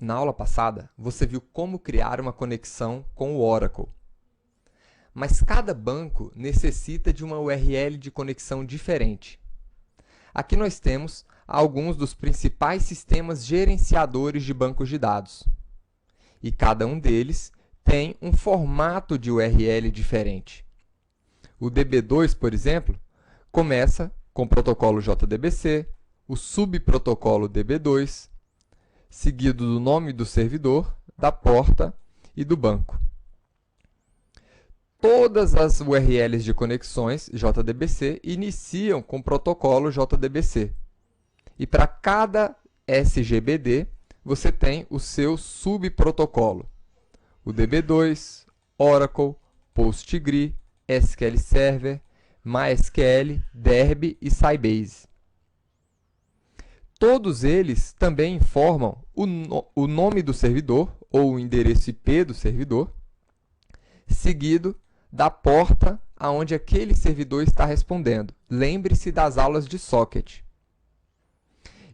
Na aula passada, você viu como criar uma conexão com o Oracle. Mas cada banco necessita de uma URL de conexão diferente. Aqui nós temos alguns dos principais sistemas gerenciadores de bancos de dados. E cada um deles tem um formato de URL diferente. O DB2, por exemplo, começa com o protocolo JDBC, o subprotocolo DB2, seguido do nome do servidor, da porta e do banco. Todas as URLs de conexões JDBC iniciam com o protocolo JDBC. E para cada SGBD, você tem o seu subprotocolo. O DB2, Oracle, PostgreSQL, SQL Server, MySQL, Derby e Sybase. Todos eles também informam o nome do servidor, ou o endereço IP do servidor, seguido da porta aonde aquele servidor está respondendo. Lembre-se das aulas de socket.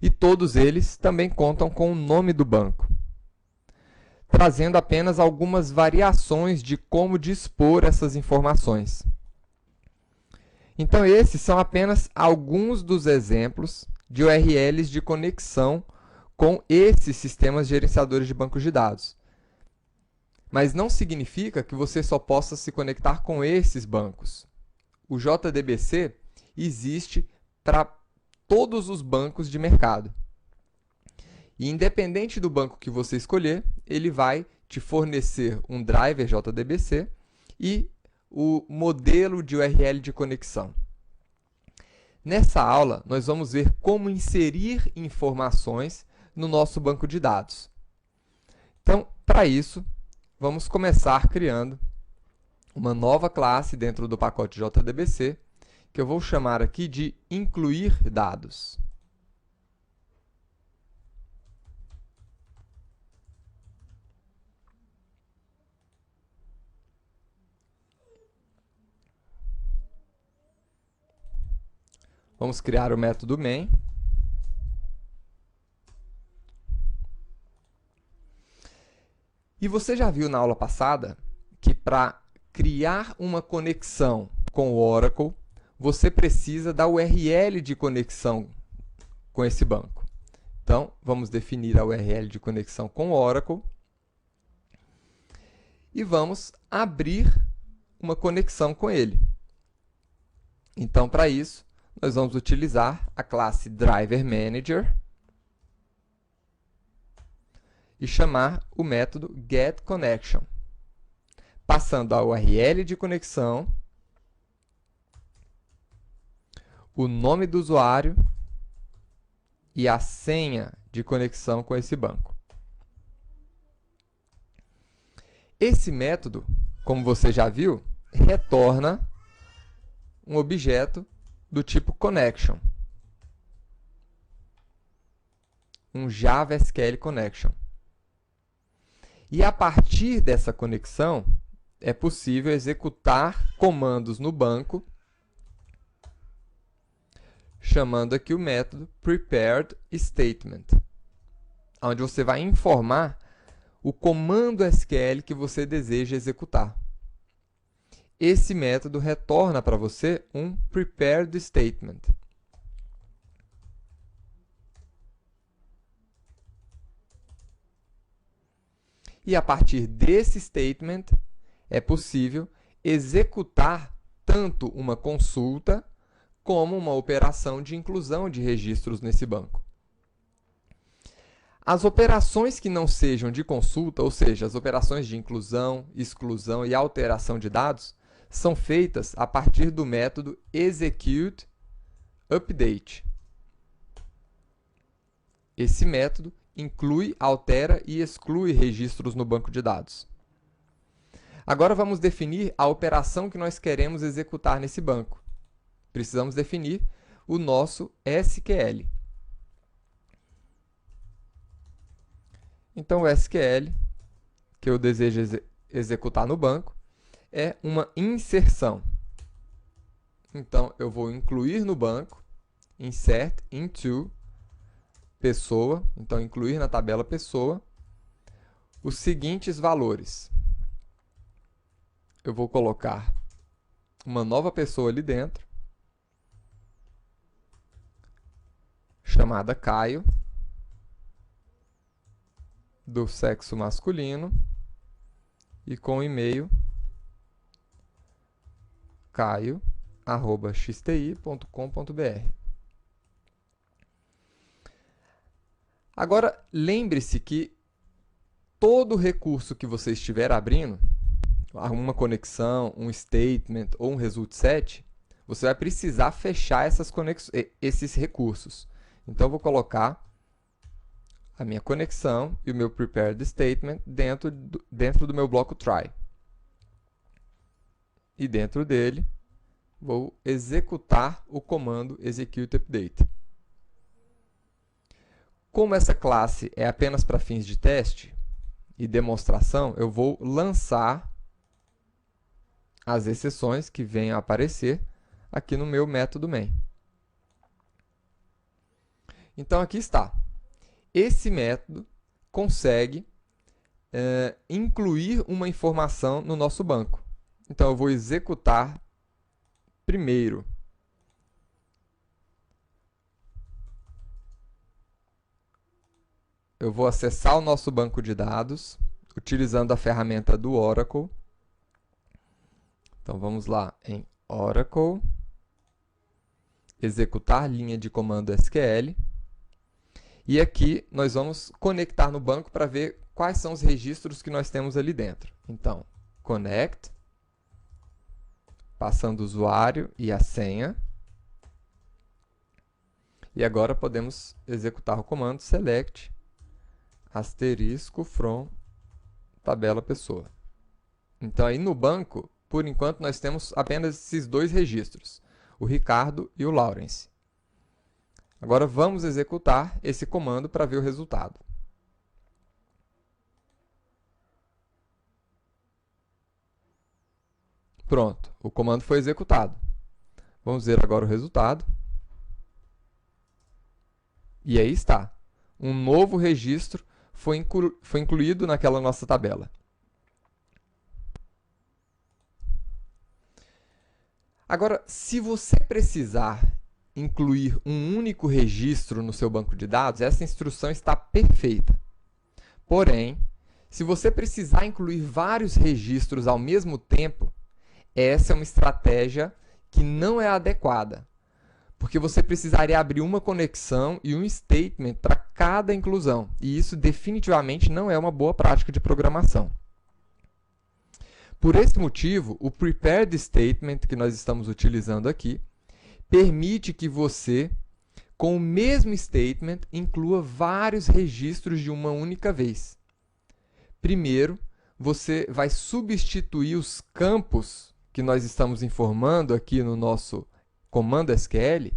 E todos eles também contam com o nome do banco, trazendo apenas algumas variações de como dispor essas informações. Então, esses são apenas alguns dos exemplos de URLs de conexão com esses sistemas gerenciadores de bancos de dados. Mas não significa que você só possa se conectar com esses bancos. O JDBC existe para todos os bancos de mercado. E independente do banco que você escolher, ele vai te fornecer um driver JDBC e o modelo de URL de conexão. Nessa aula, nós vamos ver como inserir informações no nosso banco de dados. Então, para isso, vamos começar criando uma nova classe dentro do pacote JDBC, que eu vou chamar aqui de incluir dados. Vamos criar o método main. E você já viu na aula passada que para criar uma conexão com o Oracle, você precisa da URL de conexão com esse banco. Então, vamos definir a URL de conexão com o Oracle e vamos abrir uma conexão com ele. Então, para isso, nós vamos utilizar a classe DriverManager e chamar o método getConnection, passando a URL de conexão, o nome do usuário e a senha de conexão com esse banco. Esse método, como você já viu, retorna um objeto do tipo connection, um Java SQL connection. E a partir dessa conexão, é possível executar comandos no banco, chamando aqui o método preparedStatement, onde você vai informar o comando SQL que você deseja executar. Esse método retorna para você um preparedStatement. E a partir desse statement, é possível executar tanto uma consulta como uma operação de inclusão de registros nesse banco. As operações que não sejam de consulta, ou seja, as operações de inclusão, exclusão e alteração de dados, são feitas a partir do método executeUpdate. Esse método inclui, altera e exclui registros no banco de dados. Agora vamos definir a operação que nós queremos executar nesse banco. Precisamos definir o nosso SQL. Então, o SQL que eu desejo executar no banco é uma inserção. Então, eu vou incluir no banco, insert into pessoa, então incluir na tabela pessoa, os seguintes valores. Eu vou colocar uma nova pessoa ali dentro, chamada Caio, do sexo masculino, e com o e-mail caio@xti.com.br. Agora, lembre-se que todo recurso que você estiver abrindo, uma conexão, um statement ou um result set, você vai precisar fechar esses recursos. Então, eu vou colocar a minha conexão e o meu prepared statement dentro do meu bloco try. E dentro dele, vou executar o comando execute update. Como essa classe é apenas para fins de teste e demonstração, eu vou lançar as exceções que venham a aparecer aqui no meu método main. Então, aqui está. Esse método consegue incluir uma informação no nosso banco. Então, eu vou executar primeiro eu vou acessar o nosso banco de dados utilizando a ferramenta do Oracle. Então, vamos lá em Oracle, executar linha de comando SQL. E aqui nós vamos conectar no banco para ver quais são os registros que nós temos ali dentro. Então, connect, passando o usuário e a senha. E agora podemos executar o comando select asterisco from tabela pessoa. Então, aí no banco, por enquanto, nós temos apenas esses dois registros, o Ricardo e o Lawrence. Agora, vamos executar esse comando para ver o resultado. Pronto, o comando foi executado. Vamos ver agora o resultado. E aí está. Um novo registro foi incluído naquela nossa tabela. Agora, se você precisar incluir um único registro no seu banco de dados, essa instrução está perfeita. Porém, se você precisar incluir vários registros ao mesmo tempo, essa é uma estratégia que não é adequada, porque você precisaria abrir uma conexão e um statement para cada inclusão, e isso definitivamente não é uma boa prática de programação. Por esse motivo, o prepared statement que nós estamos utilizando aqui permite que você, com o mesmo statement, inclua vários registros de uma única vez. Primeiro, você vai substituir os campos que nós estamos informando aqui no nosso comando SQL,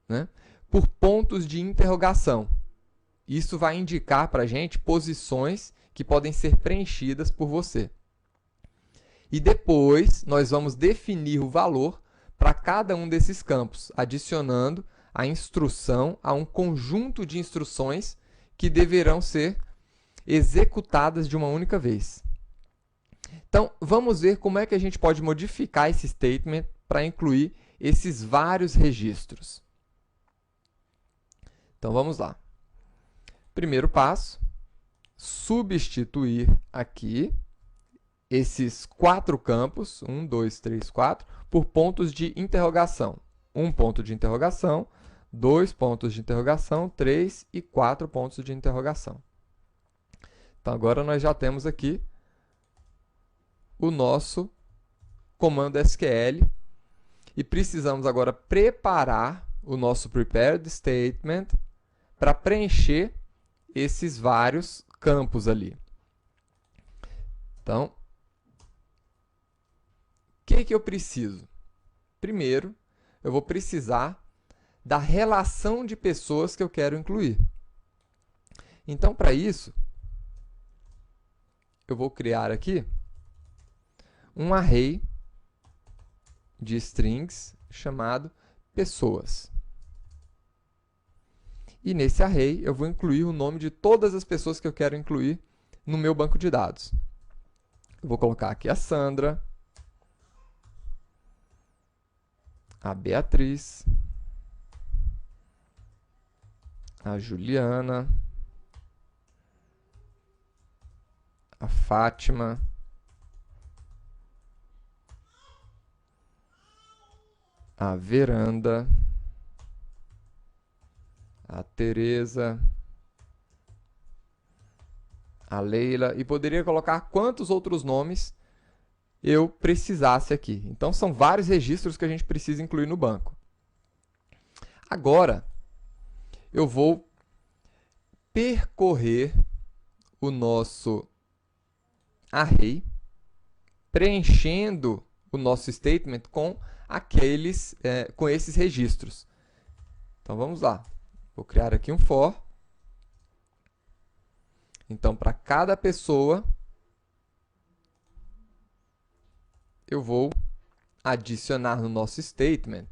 né, por pontos de interrogação. Isso vai indicar para a gente posições que podem ser preenchidas por você. E depois, nós vamos definir o valor para cada um desses campos, adicionando a instrução a um conjunto de instruções que deverão ser executadas de uma única vez. Então, vamos ver como é que a gente pode modificar esse statement para incluir esses vários registros. Então, vamos lá. Primeiro passo, substituir aqui esses 4 campos, 1, 2, 3, 4, por pontos de interrogação. 1 ponto de interrogação, 2 pontos de interrogação, 3 e 4 pontos de interrogação. Então, agora nós já temos aqui o nosso comando SQL e precisamos agora preparar o nosso prepared statement para preencher esses vários campos ali. Então, o que eu preciso? Primeiro, eu vou precisar da relação de pessoas que eu quero incluir. Então, para isso, eu vou criar aqui um array de strings chamado pessoas. E nesse array, eu vou incluir o nome de todas as pessoas que eu quero incluir no meu banco de dados. Eu vou colocar aqui a Sandra, a Beatriz, a Juliana, a Fátima, a Veranda, a Tereza, a Leila, e poderia colocar quantos outros nomes eu precisasse aqui. Então, são vários registros que a gente precisa incluir no banco. Agora, eu vou percorrer o nosso array, preenchendo o nosso statement com com esses registros. Então, vamos lá. Vou criar aqui um for. Então, para cada pessoa, eu vou adicionar no nosso statement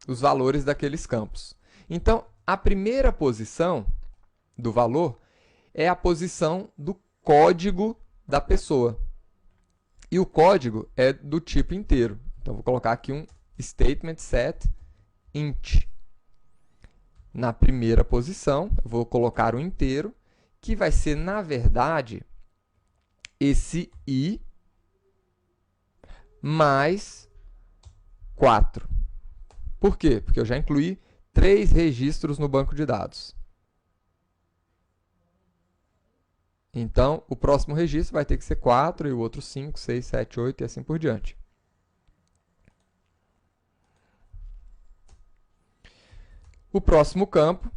os valores daqueles campos. Então, a primeira posição do valor é a posição do código da pessoa. E o código é do tipo inteiro. Então, vou colocar aqui um statement set int. Na primeira posição, eu vou colocar o inteiro, que vai ser, na verdade, esse i mais 4. Por quê? Porque eu já incluí 3 registros no banco de dados. Então, o próximo registro vai ter que ser 4, e o outro 5, 6, 7, 8 e assim por diante. O próximo campo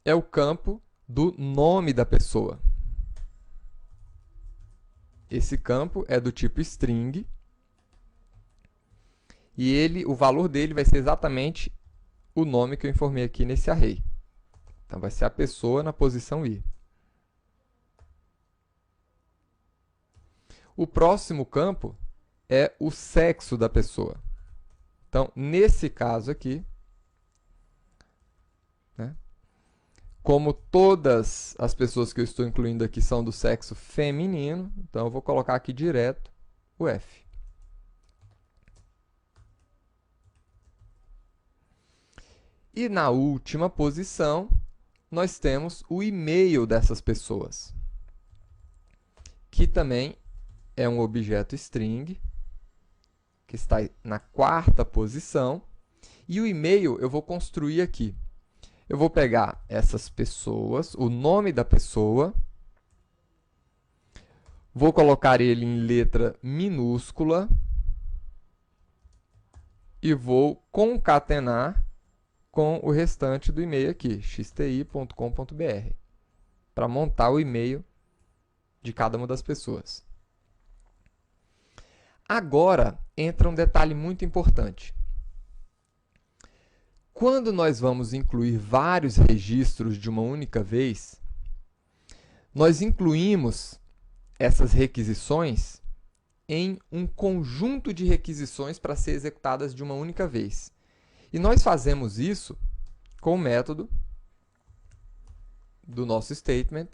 é o campo do nome da pessoa. Esse campo é do tipo string, e o valor dele vai ser exatamente o nome que eu informei aqui nesse array. Então, vai ser a pessoa na posição i. O próximo campo é o sexo da pessoa. Então, nesse caso aqui, como todas as pessoas que eu estou incluindo aqui são do sexo feminino, então eu vou colocar aqui direto o F. E na última posição, nós temos o e-mail dessas pessoas, que também é um objeto string, que está na 4ª posição, e o e-mail eu vou construir aqui. Eu vou pegar essas pessoas, o nome da pessoa, vou colocar ele em letra minúscula e vou concatenar com o restante do e-mail aqui, xti.com.br, para montar o e-mail de cada uma das pessoas. Agora entra um detalhe muito importante. Quando nós vamos incluir vários registros de uma única vez, nós incluímos essas requisições em um conjunto de requisições para ser executadas de uma única vez. E nós fazemos isso com o método do nosso statement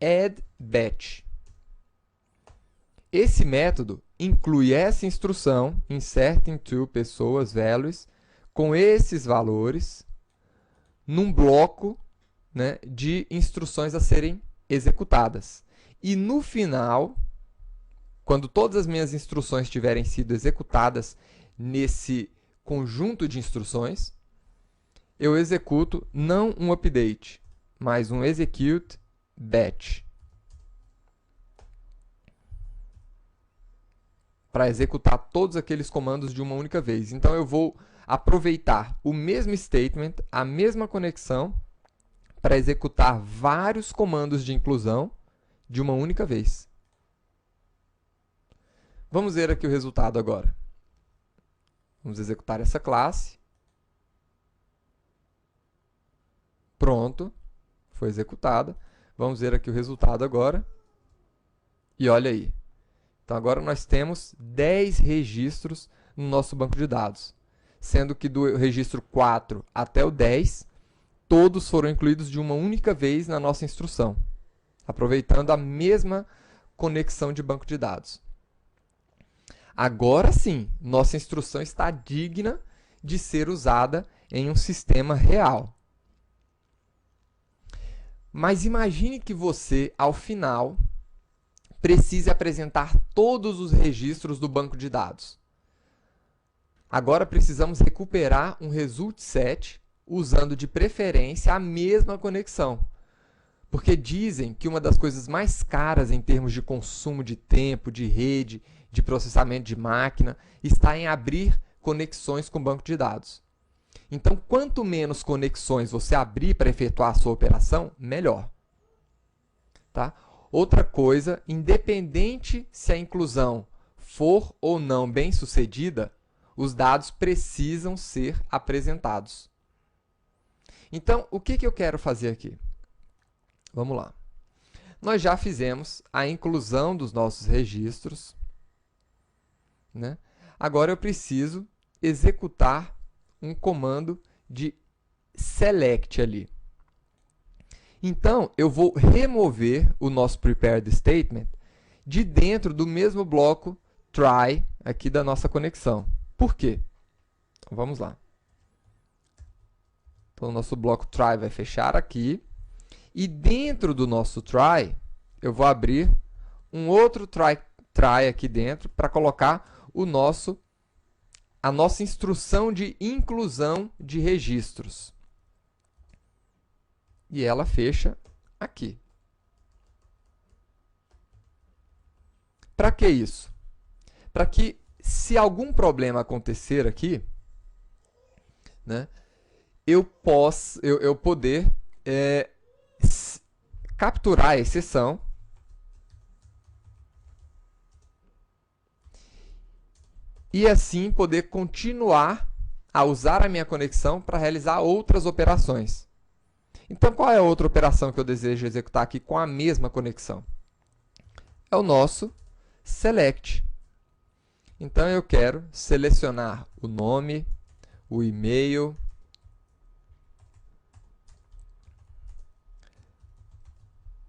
addBatch. Esse método inclui essa instrução, insertInto pessoas values, com esses valores, num bloco, né, de instruções a serem executadas. E no final, quando todas as minhas instruções tiverem sido executadas nesse conjunto de instruções, eu executo não um update, mas um execute batch, para executar todos aqueles comandos de uma única vez. Então, eu vou aproveitar o mesmo statement, a mesma conexão, para executar vários comandos de inclusão de uma única vez. Vamos ver aqui o resultado agora. Vamos executar essa classe. Pronto, foi executada. Vamos ver aqui o resultado agora. E olha aí. Então, agora nós temos 10 registros no nosso banco de dados, sendo que do registro 4 até o 10, todos foram incluídos de uma única vez na nossa instrução. aproveitando a mesma conexão de banco de dados. Agora sim, nossa instrução está digna de ser usada em um sistema real. Mas imagine que você, ao final, precise apresentar todos os registros do banco de dados. Agora precisamos recuperar um result set usando de preferência a mesma conexão. Porque dizem que uma das coisas mais caras em termos de consumo de tempo, de rede, de processamento de máquina, está em abrir conexões com o banco de dados. Então, quanto menos conexões você abrir para efetuar a sua operação, melhor. Tá? Outra coisa, independente se a inclusão for ou não bem sucedida, os dados precisam ser apresentados. Então, o que eu quero fazer aqui? Vamos lá. Nós já fizemos a inclusão dos nossos registros, né? Agora eu preciso executar um comando de select ali. Então, eu vou remover o nosso prepared statement de dentro do mesmo bloco try aqui da nossa conexão. Por quê? Então, vamos lá. Então, o nosso bloco try vai fechar aqui. E dentro do nosso try, eu vou abrir um outro try aqui dentro para colocar a nossa instrução de inclusão de registros. E ela fecha aqui. Para que isso? Para que, se algum problema acontecer aqui, né, eu poder capturar a exceção e assim poder continuar a usar a minha conexão para realizar outras operações. Então, qual é a outra operação que eu desejo executar aqui com a mesma conexão? É o nosso select. Então, eu quero selecionar o nome, o e-mail,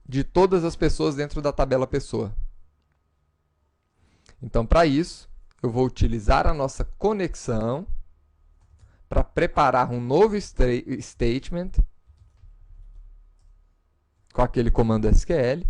de todas as pessoas dentro da tabela pessoa. Então, para isso, eu vou utilizar a nossa conexão para preparar um novo statement com aquele comando SQL.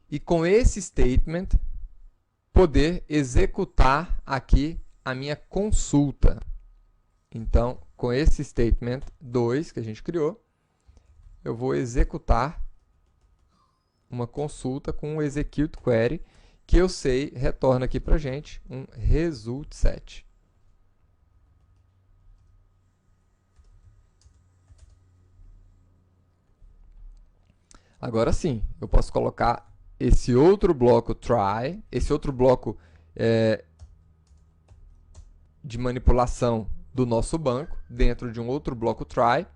E com esse statement, poder executar aqui a minha consulta. Então, com esse statement 2 que a gente criou, eu vou executar uma consulta com o execute query, que eu sei retorna aqui para a gente um result set. Agora sim, eu posso colocar esse outro bloco try, esse outro bloco de manipulação do nosso banco dentro de um outro bloco try.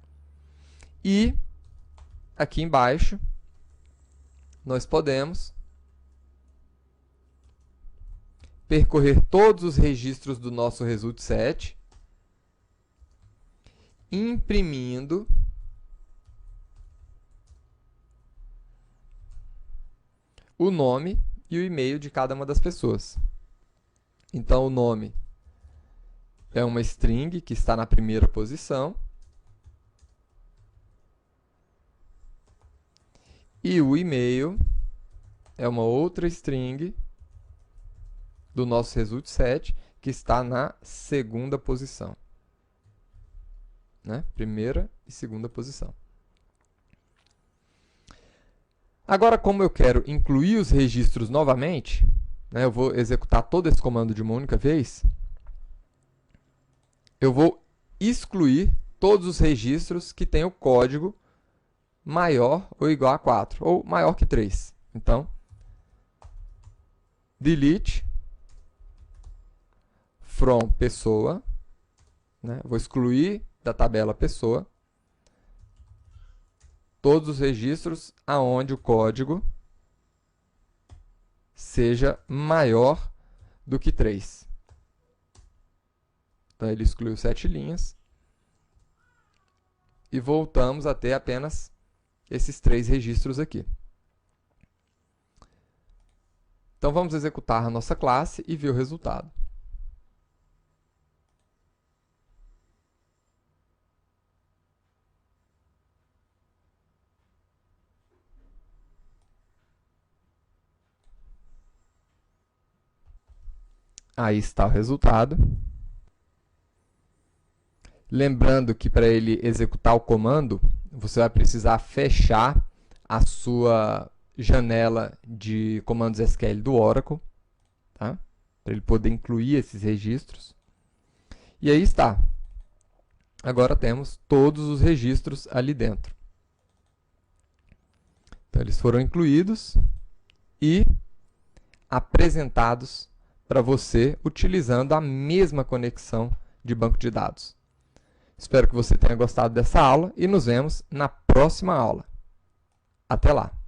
E aqui embaixo nós podemos percorrer todos os registros do nosso result set, imprimindo o nome e o e-mail de cada uma das pessoas. Então, o nome é uma string que está na primeira posição. E o e-mail é uma outra string do nosso result set que está na segunda posição. Né? Primeira e segunda posição. Agora, como eu quero incluir os registros novamente, né, eu vou executar todo esse comando de uma única vez, eu vou excluir todos os registros que têm o código maior ou igual a 4, ou maior que 3. Então, delete from pessoa, né? Vou excluir da tabela pessoa todos os registros aonde o código seja maior do que 3. Então, ele excluiu 7 linhas. E voltamos a ter apenas esses 3 registros aqui. Então, vamos executar a nossa classe e ver o resultado. Aí está o resultado. Lembrando que para ele executar o comando, você vai precisar fechar a sua janela de comandos SQL do Oracle, tá? Para ele poder incluir esses registros. E aí está. Agora temos todos os registros ali dentro. Então, eles foram incluídos e apresentados para você utilizando a mesma conexão de banco de dados. Espero que você tenha gostado dessa aula e nos vemos na próxima aula. Até lá!